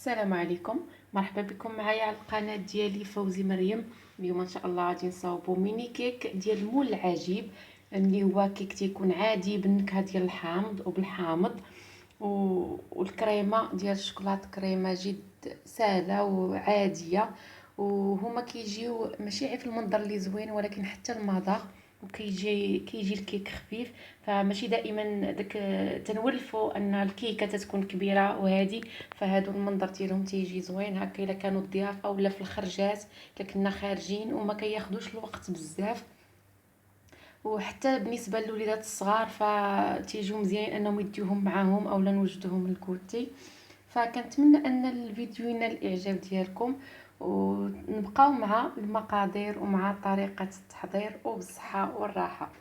السلام عليكم. مرحبا بكم معايا على القناه ديالي فوزي مريم. اليوم ان شاء الله غادي نصاوبوا ميني كيك ديال مول العجيب، اللي هو كيك تيكون عادي بالنكهه ديال الحامض وبالحامض والكريمه ديال الشوكولاط، كريمه جد سهله وعاديه. وهما كيجيو ماشي غير في المنظر اللي زوين، ولكن حتى المذاق، وكيجي الكيك خفيف. فماشي دائما داك تنولفوا ان الكيكه تتكون كبيره وهادي، فهادو المنظر ديالهم تيجي زوين هكا الا كانوا الضياف اولا في الخرجات الا كنا خارجين، وما كياخذوش الوقت بزاف. وحتى بالنسبه للوليدات الصغار فتيجوا مزيان انهم يديوهم معاهم اولا نوجدوهم الكوتي. فكنتمنى ان الفيديو ينال الاعجاب ديالكم، ونبقاو مع المقادير ومع طريقه التحضير وبالصحه والراحه.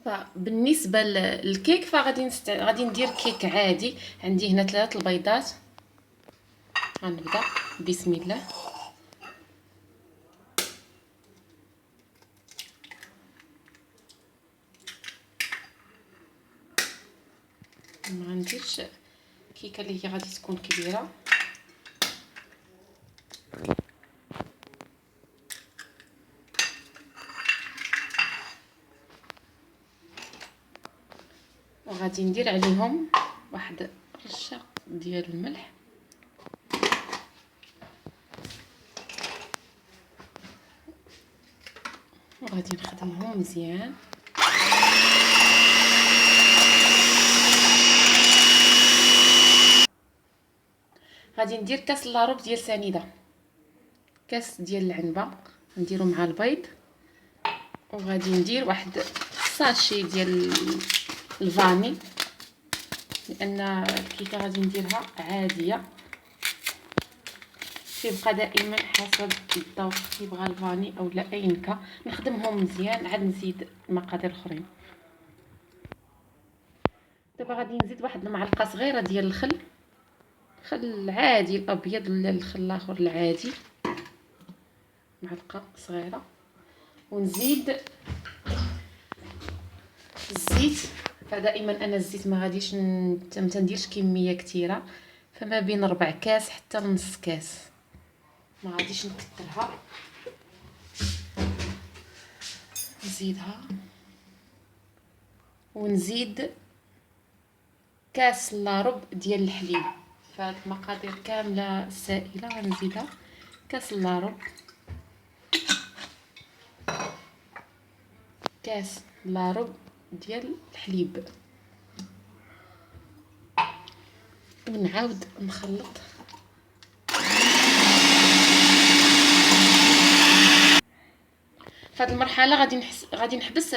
فبالنسبه للكيك غادي ندير كيك عادي. عندي هنا 3 البيضات. غنبدا بسم الله. ما غنديرش كيكه اللي هي غادي تكون كبيره. وغادي ندير عليهم واحد رشه ديال الملح، وغادي نخدمهم مزيان. غادي ندير كاس لاروب ديال سنيده، كاس ديال العنبه نديرو مع البيض، وغادي ندير واحد ساشي ديال الفاني، لان الكيكه غادي نديرها عاديه. كيبقى دائما حسب الذوق، كيبغى الفاني اولا اي نكهه. نخدمهم مزيان عاد نزيد المقادير الاخرين. دابا غادي نزيد واحد المعلقه صغيره ديال الخل، خل العادي الابيض ولا الخل الاخر العادي، معلقه صغيره. ونزيد الزيت. فدائما انا الزيت ما غاديش نديرش كميه كثيره، فما بين ربع كاس حتى نص كاس، ما غاديش نكثرها. نزيدها ونزيد كاس لاروب ديال الحليب. فهاد المقادير كامله سائله غنزيدها. كاس لاروب، كاس لاروب ديال الحليب، ونعاود نخلط. في هذه المرحله غادي نحبس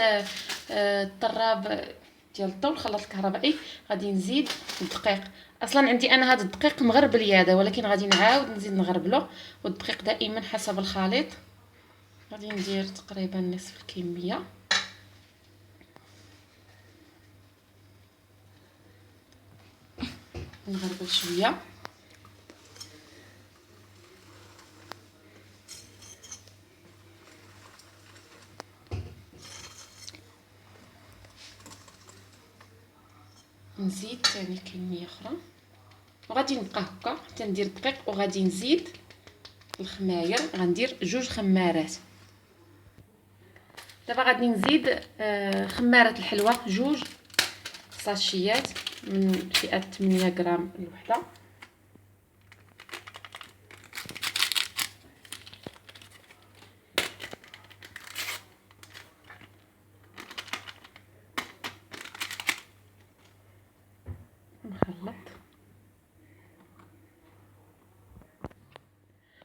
الطراب ديال الضو، الخلاط الكهربائي. غادي نزيد الدقيق. اصلا عندي انا هذا الدقيق مغربل هذا، ولكن غادي نعاود نزيد نغربله. والدقيق دائما حسب الخليط. غادي ندير تقريبا نصف الكميه. نغربل شويه. نزيد ثاني كميه اخرى، وغادي نبقى هكا حتى ندير الدقيق. وغادي نزيد الخماير، غندير 2 خمارات. دابا غادي نزيد خماره الحلوى، 2 ساشيات من فئه 8 غرام الوحده. نخلط.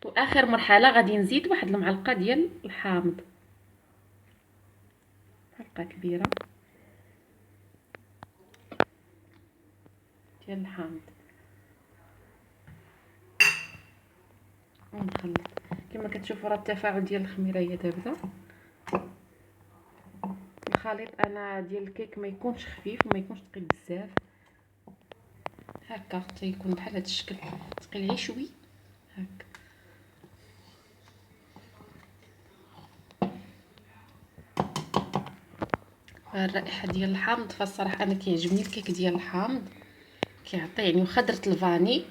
واخر مرحله غادي نزيد واحد المعلقه ديال الحامض، معلقه كبيره ديال الحامض، ونخلط. كما كتشوفوا راه التفاعل ديال الخميره هي دابزه. الخليط انا ديال الكيك ما يكونش خفيف وما يكونش ثقيل بزاف، هكا تيكون بحال هذا الشكل، ثقيل غير شوي هكا. الرائحه ديال الحامض، فالصراحه انا كيعجبني الكيك ديال الحامض، كيعطي يعني واخا درت الفاني،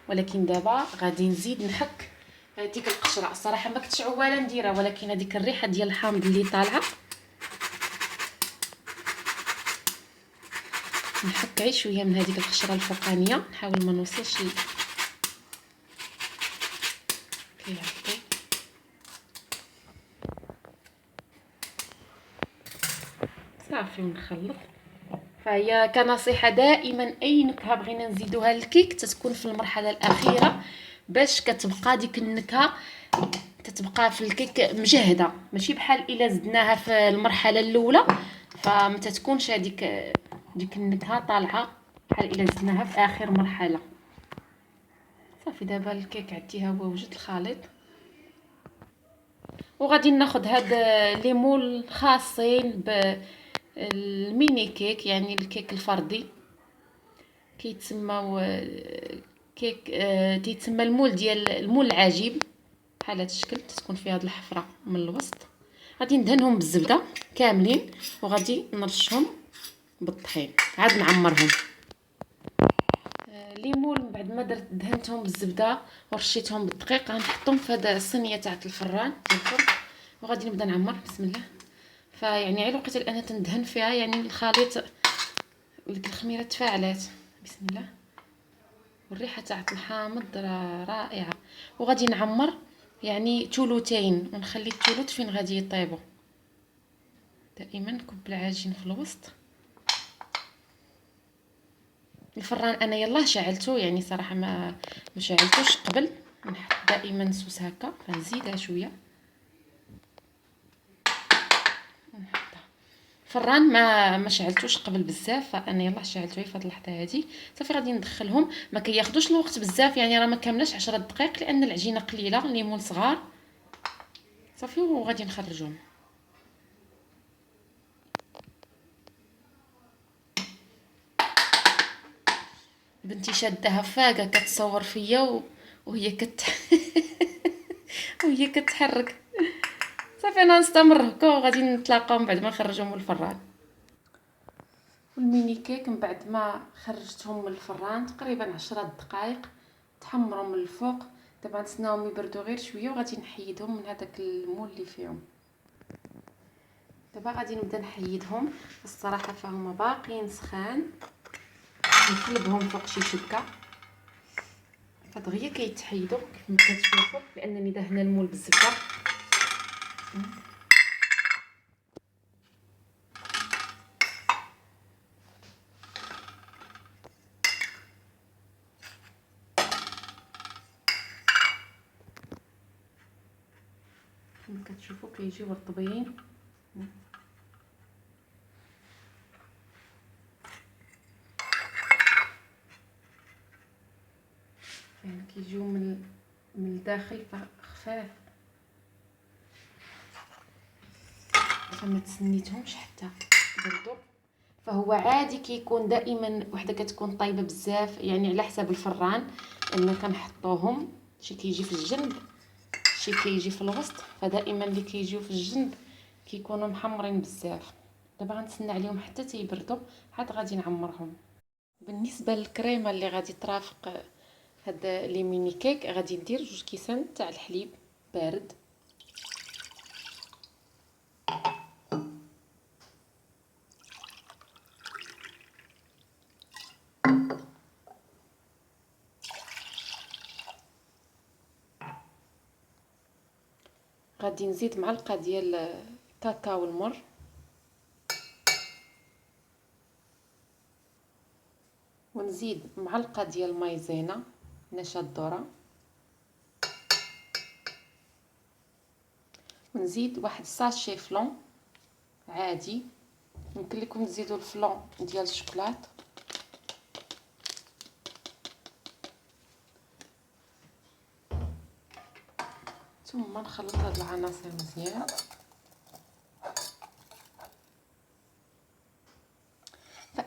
ولكن دابا غادي نزيد نحك ديك القشره. الصراحه ما كنتش عواله نديرها، ولكن هذيك الريحه ديال الحامض اللي طالعه نحك غير شويه من هذيك القشره الفوقانيه، نحاول ما نوصلش كيعطي. صافي ونخلط. فهي كنصيحه دائما اي نكهه بغينا نزيدوها للكيك تتكون في المرحله الاخيره، باش كتبقى ديك النكهه تتبقى في الكيك مجهده، ماشي بحال الا زدناها في المرحله الاولى فما تتكونش هذيك ديك النكهه طالعه بحال الا زدناها في اخر مرحله. صافي دابا الكيك عديها هو وجد الخليط، وغادي ناخذ هاد لي مول خاصين بالميني كيك، يعني الكيك الفردي كيتسمى كيك تيتسمى المول ديال المول العجيب، بحال هذا الشكل تكون فيها هاد الحفره من الوسط. غادي ندهنهم بالزبده كاملين وغادي نرشهم بالطحين، عاد نعمرهم. لي مول من بعد ما دهنتهم بالزبده ورشيتهم بالدقيق غنحطهم في هذا الصينيه تاع الفران ديال الفرن، وغادي نبدا نعمر. بسم الله. فيعني غير الوقت اللي انا تندهن فيها يعني الخليط الخميره تفاعلات. بسم الله. والريحه تاع الحامض رائعه. وغادي نعمر يعني ثلثين ونخلي الثلث فين غادي يطيبوا. دائما نكب العجين في الوسط. الفران انا يلاه شعلته، يعني صراحه ما شعلتوش قبل، نحط دائما سوس هكا فنزيدها شويه ونحطها. الفران ما شعلتوش قبل بزاف، فانا يلاه شعلته في هذه اللحظه هذه. صافي غادي ندخلهم، ما كياخذوش الوقت بزاف، يعني راه ما كاملاش 10 دقائق لان العجينه قليله، ليمون صغار. صافي وغادي نخرجهم. بنتي شادها فاقه كتصور فيا وهي وهي كتحرك. صافي انا نستمر هكا وغادي نتلاقاو من بعد ما نخرجهم من الفران. والميني كيك من بعد ما خرجتهم من الفران تقريبا 10 دقائق تحمروا من الفوق. دابا نتسناوهم يبردوا غير شويه وغادي نحيدهم من هذاك المول اللي فيهم. دابا غادي نبدا نحيدهم، الصراحه فهما باقيين سخان، نقلبهم فوق شي شبكه فدغيا كيتحيدوا كيف ما كتشوفوا لانني دهنا المول بالزبده. كما كتشوفوا كيجيو رطبين. يعني كيجيو من الداخل خفاف، فما تسنيتهمش حتى بردوا. فهو عادي كيكون دائما وحده كتكون طايبه بزاف، يعني على حساب الفران اللي كنحطوهم، شي كيجي في الجنب شي كيجي في الوسط، فدائما اللي كيجيو في الجنب كيكونوا محمرين بزاف. دابا غنتسنى عليهم حتى تيبردوا عاد غادي نعمرهم. بالنسبه للكريمه اللي غادي ترافق هاد لي ميني كيك غادي ندير 2 كيسان تاع الحليب بارد. غادي نزيد معلقه ديال كاكاو المر، ونزيد معلقه ديال مايزينا نشا الذره، ونزيد واحد ساشي فلون عادي. يمكن لكم تزيدوا الفلون ديال الشوكولات. ثم نخلط هاد العناصر مزيان.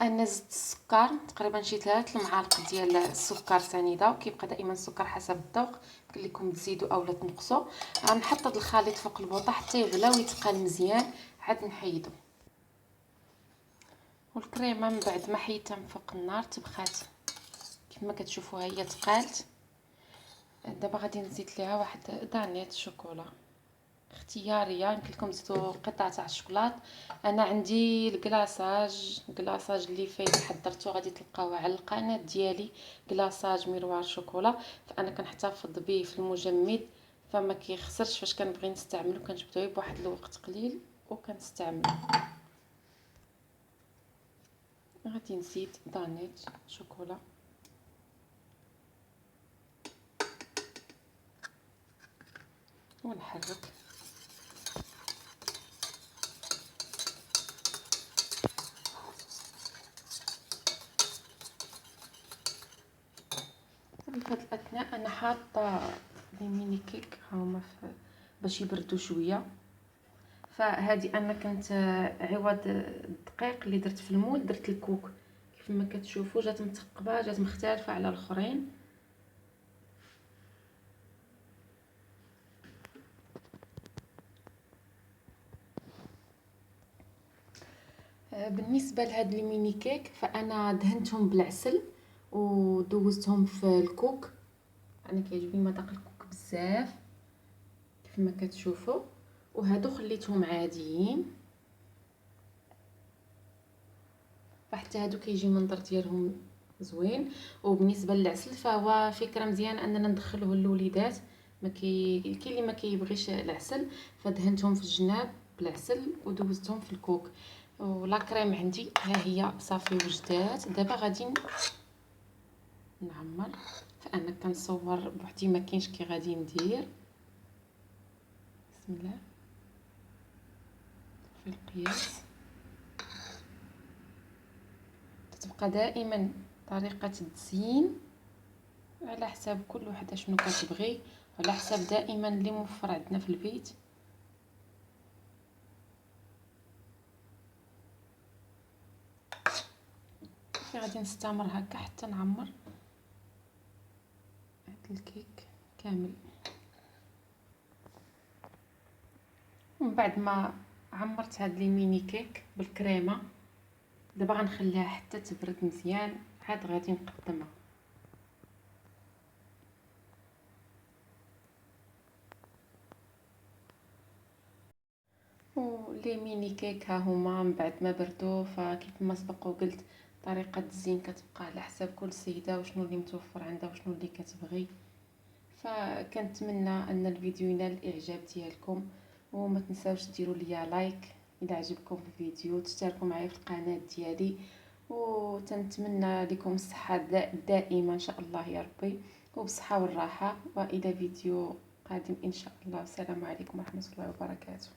فانا زدت السكر تقريبا شي 3 المعالق ديال السكر سنيده، وكيبقى دائما السكر حسب الذوق، قال لكم تزيدوا اولا تنقصوا. غنحط هذا الخليط فوق البوطه حتى يغلى ويتقال مزيان، عاد نحيدو. والكريمه من بعد ما حيدتها من فوق النار تبخات كما كتشوفوها هي تقالت. دابا غادي نزيد ليها واحد دانيت شوكولا اختياريه، يمكن لكم تزيدوا قطعه تاع الشوكولات. انا عندي الكلاصاج اللي فايت حضرته غادي تلقاوه على القناه ديالي، كلاصاج ميروار شوكولا. فانا كنحتفظ به في المجمد، فما كيخسرش فاش كنبغي نستعملو كنجبدو بواحد الوقت قليل وكنستعملو. غادي نزيد دانيت شوكولا ونحرك. في هذا الاثناء انا حاطه لي ميني كيك هما باش يبردوا شويه. فهذه انا كنت عوض الدقيق اللي درت في المول درت الكوك، كيف ما كتشوفوا جات مثقبه، جات مختلفه على الاخرين. بالنسبه لهاد لي ميني كيك فانا دهنتهم بالعسل ودوزتهم في الكوك. انا كيعجبني مذاق الكوك بزاف كيف ما كتشوفوا، وهادو خليتهم عاديين. فحتى هادو كيجي المنظر ديالهم زوين. وبالنسبه للعسل فهو فكره مزيانه اننا ندخلوه للوليدات، ما كاين اللي ما كيبغيش العسل، فدهنتهم في الجناب بالعسل ودوزتهم في الكوك. ولا كريم عندي ها هي صافي وجدات. دابا غادي نعمر. فانا كنصور بوحدي ما كاينش كي غادي ندير. بسم الله في القياس. تتبقى دائما طريقه التزيين على حساب كل وحده شنو كتبغي، على حساب دائما اللي موفر عندنا في البيت. غادي نستمر هكا حتى نعمر هاد الكيك كامل. ومن بعد ما عمرت هاد لي ميني كيك بالكريمه دابا غنخليها حتى تبرد مزيان، عاد غادي نقدمها. ولي ميني كيك ها هما من بعد ما بردوا، فكيف ما سبق وقلت طريقه التزيين كتبقى على حساب كل سيده وشنو اللي متوفر عندها وشنو اللي كتبغي. فكنتمنى ان الفيديو ينال الاعجاب ديالكم، وما تنساوش ديروا ليا لايك اذا عجبكم الفيديو، تشتركوا معايا في القناه ديالي، وتنتمنى لكم الصحه دائما ان شاء الله يا ربي، وبصحه والراحه. والى فيديو قادم ان شاء الله. السلام عليكم ورحمه الله وبركاته.